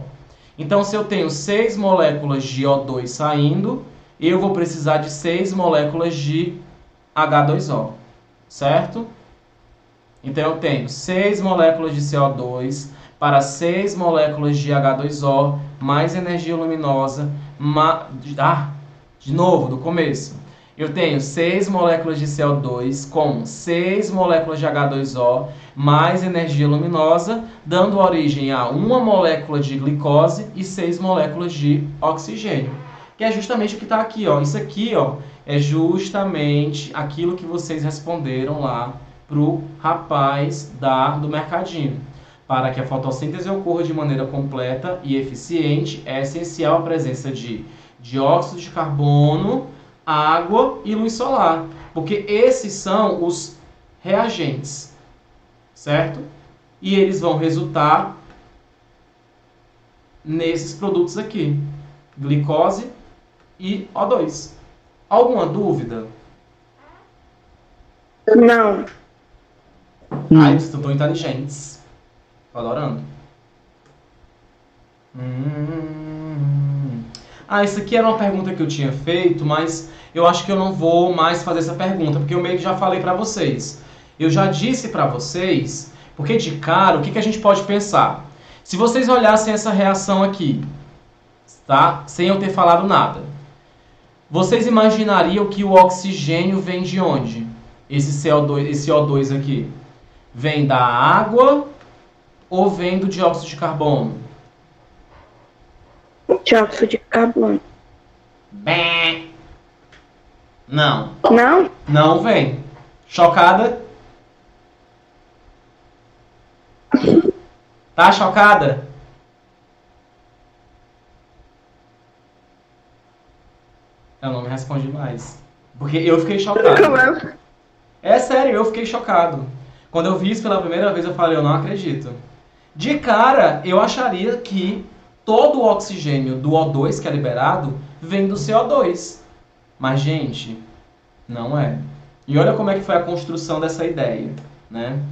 Então, se eu tenho 6 moléculas de O2 saindo, eu vou precisar de 6 moléculas de H2O, certo? Então, eu tenho 6 moléculas de CO2 para 6 moléculas de H2O, mais energia luminosa, de novo, do começo. Eu tenho 6 moléculas de CO2 com 6 moléculas de H2O, mais energia luminosa, dando origem a uma molécula de glicose e 6 moléculas de oxigênio. Que é justamente o que está aqui, ó. Isso aqui, ó, é justamente aquilo que vocês responderam lá pro rapaz do mercadinho. Para que a fotossíntese ocorra de maneira completa e eficiente, é essencial a presença de dióxido de carbono, água e luz solar. Porque esses são os reagentes, certo? E eles vão resultar nesses produtos aqui. Glicose e O2. Alguma dúvida? Não. Ai, vocês estão tão inteligentes. Tô adorando. Isso aqui era uma pergunta que eu tinha feito, mas eu acho que eu não vou mais fazer essa pergunta, porque eu meio que já falei pra vocês. Eu já disse pra vocês, porque de cara, o que a gente pode pensar? Se vocês olhassem essa reação aqui, tá? Sem eu ter falado nada. Vocês imaginariam que o oxigênio vem de onde? Esse CO2, esse O2 aqui. Vem da água ou vem do dióxido de carbono? Dióxido de carbono. Bem. Não. Não? Não vem. Chocada? Tá chocada? Eu não me respondi mais. Porque eu fiquei chocado. É sério, eu fiquei chocado. Quando eu vi isso pela primeira vez, eu falei, eu não acredito. De cara, eu acharia que todo o oxigênio do O2 que é liberado vem do CO2. Mas, gente, não é. E olha como é que foi a construção dessa ideia, né?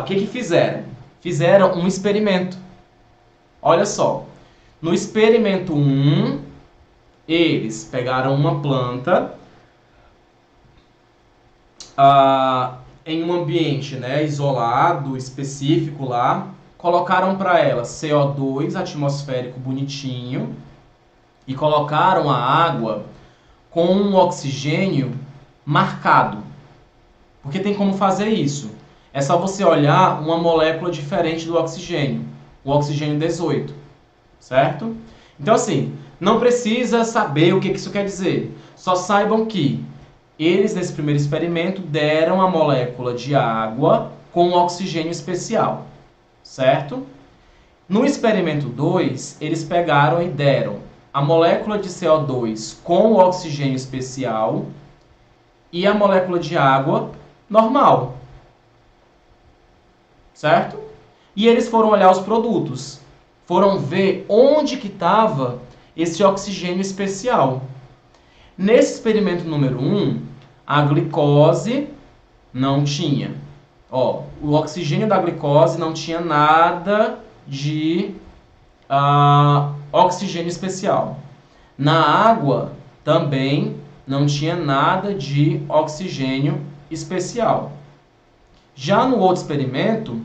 O que fizeram? Fizeram um experimento. Olha só. No experimento 1, eles pegaram uma planta em um ambiente, né, isolado, específico lá, colocaram para ela CO2 atmosférico bonitinho e colocaram a água com um oxigênio marcado. Porque tem como fazer isso. É só você olhar uma molécula diferente do oxigênio, o oxigênio 18, certo? Então assim, não precisa saber o que isso quer dizer. Só saibam que eles, nesse primeiro experimento, deram a molécula de água com um oxigênio especial, certo? No experimento 2, eles pegaram e deram a molécula de CO2 com o oxigênio especial e a molécula de água normal, certo? E eles foram olhar os produtos, foram ver onde que estava esse oxigênio especial. Nesse experimento número 1, a glicose não tinha. O oxigênio da glicose não tinha nada de oxigênio especial. Na água também não tinha nada de oxigênio especial. Já no outro experimento,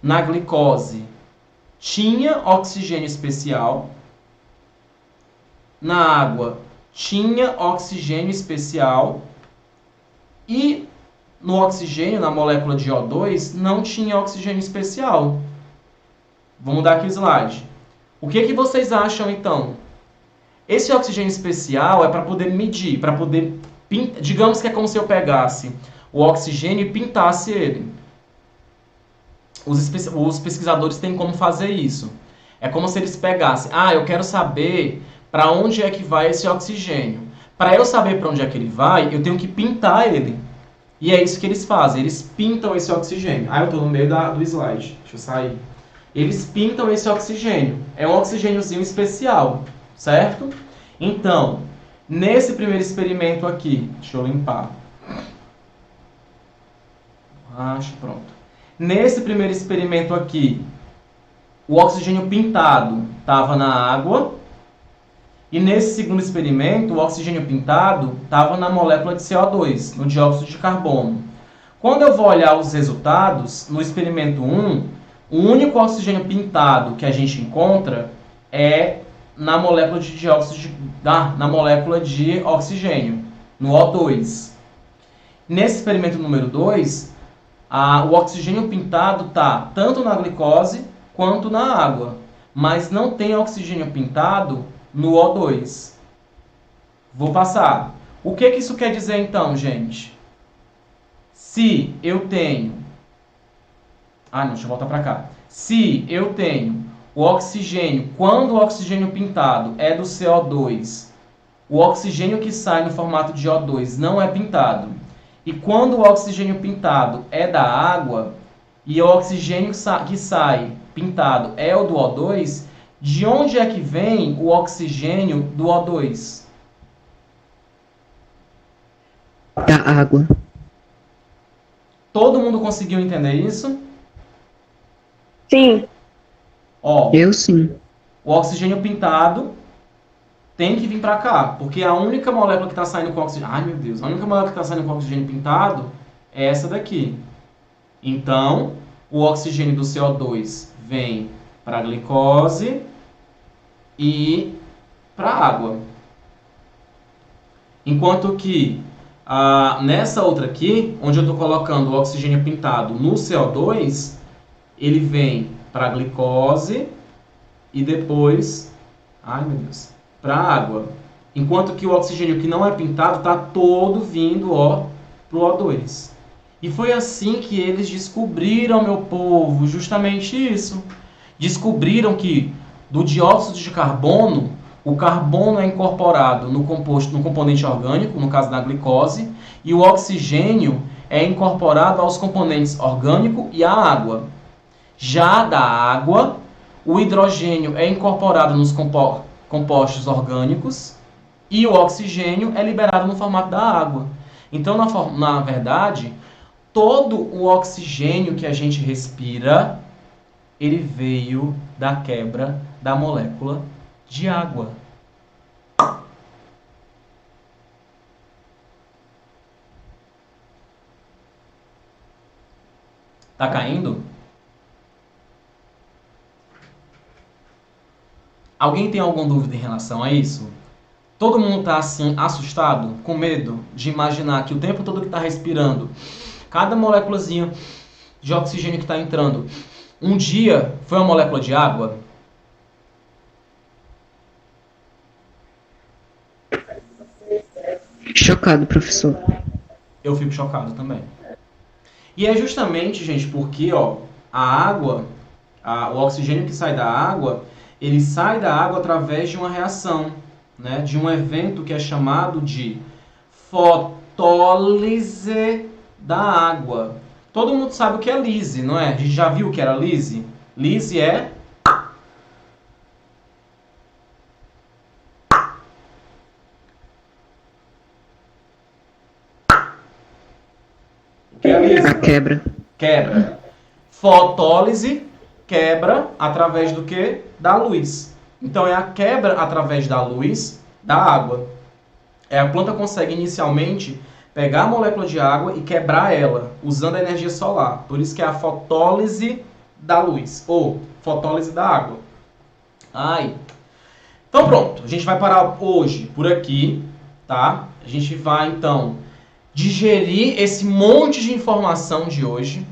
na glicose tinha oxigênio especial. Na água tinha oxigênio especial e no oxigênio, na molécula de O2, não tinha oxigênio especial. Vamos mudar aqui o slide. O que vocês acham então? Esse oxigênio especial é para poder medir, para poder pintar. Digamos que é como se eu pegasse o oxigênio e pintasse ele. Os pesquisadores têm como fazer isso. É como se eles pegassem, eu quero saber para onde é que vai esse oxigênio. Para eu saber para onde é que ele vai, eu tenho que pintar ele. E é isso que eles fazem, eles pintam esse oxigênio. Eu estou no meio do slide, deixa eu sair. Eles pintam esse oxigênio. É um oxigêniozinho especial, certo? Então, nesse primeiro experimento aqui, deixa eu limpar. Pronto. Nesse primeiro experimento aqui, o oxigênio pintado estava na água. E nesse segundo experimento, o oxigênio pintado estava na molécula de CO2, no dióxido de carbono. Quando eu vou olhar os resultados, no experimento 1, o único oxigênio pintado que a gente encontra é na molécula de na molécula de oxigênio, no O2. Nesse experimento número 2, o oxigênio pintado está tanto na glicose quanto na água, mas não tem oxigênio pintado no O2. Vou passar. O que isso quer dizer então, gente? Se eu tenho... deixa eu voltar para cá. Se eu tenho o oxigênio, quando o oxigênio pintado é do CO2, o oxigênio que sai no formato de O2 não é pintado. E quando o oxigênio pintado é da água, e o oxigênio que sai pintado é o do O2, de onde é que vem o oxigênio do O2? Da água. Todo mundo conseguiu entender isso? Sim. Ó, Eu sim. o oxigênio pintado tem que vir para cá, porque a única molécula que está saindo com oxigênio... Ai, meu Deus. A única molécula que está saindo com oxigênio pintado é essa daqui. Então, o oxigênio do CO2 vem para a glicose e para a água. Enquanto que nessa outra aqui, onde eu estou colocando o oxigênio pintado no CO2, ele vem para a glicose e depois, ai meu Deus, para a água. Enquanto que o oxigênio que não é pintado está todo vindo para o O2. E foi assim que eles descobriram, meu povo, justamente isso. Descobriram que do dióxido de carbono, o carbono é incorporado no componente orgânico, no caso da glicose, e o oxigênio é incorporado aos componentes orgânico e à água. Já da água, o hidrogênio é incorporado nos compostos orgânicos e o oxigênio é liberado no formato da água. Então, na verdade, todo o oxigênio que a gente respira, ele veio da quebra da molécula de água. Tá caindo? Alguém tem alguma dúvida em relação a isso? Todo mundo tá assim, assustado, com medo de imaginar que o tempo todo que tá respirando, cada moléculazinha de oxigênio que está entrando, um dia foi uma molécula de água? Chocado, professor. Eu fico chocado também. E é justamente, gente, porque a água, o oxigênio que sai da água, ele sai da água através de uma reação, né, de um evento que é chamado de fotólise da água. Todo mundo sabe o que é lise, não é? A gente já viu o que era lise? Lise é... O que é lise? A quebra. Quebra. Fotólise, quebra através do quê? Da luz. Então é a quebra através da luz da água. A planta consegue inicialmente pegar a molécula de água e quebrar ela, usando a energia solar. Por isso que é a fotólise da luz, ou fotólise da água. Então pronto, a gente vai parar hoje por aqui, tá? A gente vai então digerir esse monte de informação de hoje.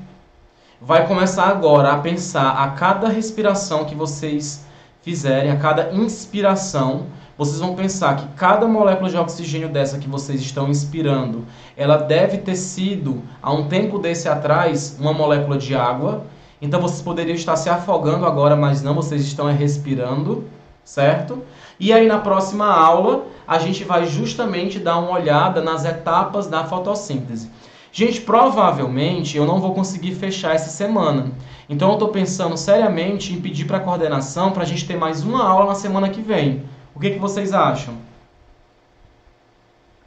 Vai começar agora a pensar a cada respiração que vocês fizerem, a cada inspiração, vocês vão pensar que cada molécula de oxigênio dessa que vocês estão inspirando, ela deve ter sido, há um tempo desse atrás, uma molécula de água. Então vocês poderiam estar se afogando agora, mas não, vocês estão respirando, certo? E aí na próxima aula, a gente vai justamente dar uma olhada nas etapas da fotossíntese. Gente, provavelmente eu não vou conseguir fechar essa semana. Então eu estou pensando seriamente em pedir para a coordenação para a gente ter mais uma aula na semana que vem. O que vocês acham?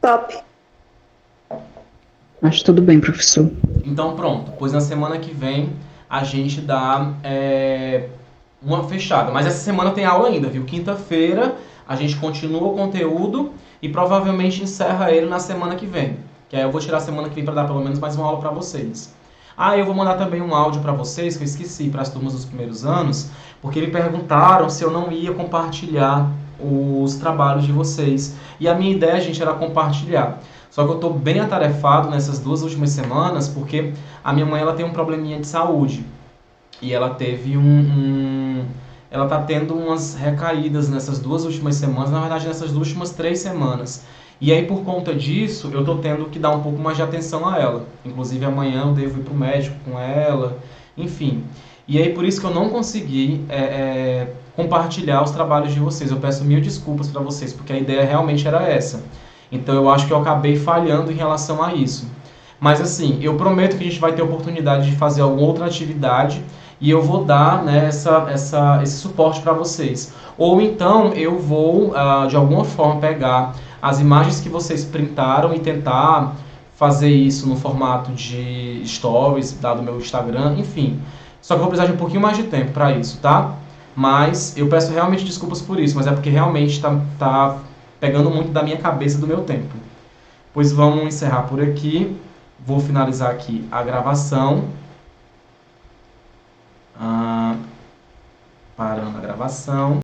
Top. Acho tudo bem, professor. Então pronto, pois na semana que vem a gente dá uma fechada. Mas essa semana tem aula ainda, viu? Quinta-feira a gente continua o conteúdo e provavelmente encerra ele na semana que vem. Que aí eu vou tirar a semana que vem para dar pelo menos mais uma aula para vocês. Eu vou mandar também um áudio para vocês, que eu esqueci, para as turmas dos primeiros anos, porque me perguntaram se eu não ia compartilhar os trabalhos de vocês. E a minha ideia, gente, era compartilhar. Só que eu estou bem atarefado nessas 2 últimas semanas, porque a minha mãe ela tem um probleminha de saúde. E ela teve ela está tendo umas recaídas nessas 2 últimas semanas, na verdade nessas últimas 3 semanas. E aí, por conta disso, eu estou tendo que dar um pouco mais de atenção a ela. Inclusive, amanhã eu devo ir para o médico com ela, enfim. E aí, por isso que eu não consegui compartilhar os trabalhos de vocês. Eu peço 1000 desculpas para vocês, porque a ideia realmente era essa. Então, eu acho que eu acabei falhando em relação a isso. Mas, assim, eu prometo que a gente vai ter oportunidade de fazer alguma outra atividade e eu vou dar, né, esse suporte para vocês. Ou então, eu vou, de alguma forma, pegar as imagens que vocês printaram e tentar fazer isso no formato de stories, dado o meu Instagram, enfim. Só que eu vou precisar de um pouquinho mais de tempo para isso, tá? Mas eu peço realmente desculpas por isso, mas é porque realmente tá pegando muito da minha cabeça e do meu tempo. Pois vamos encerrar por aqui. Vou finalizar aqui a gravação. Parando a gravação.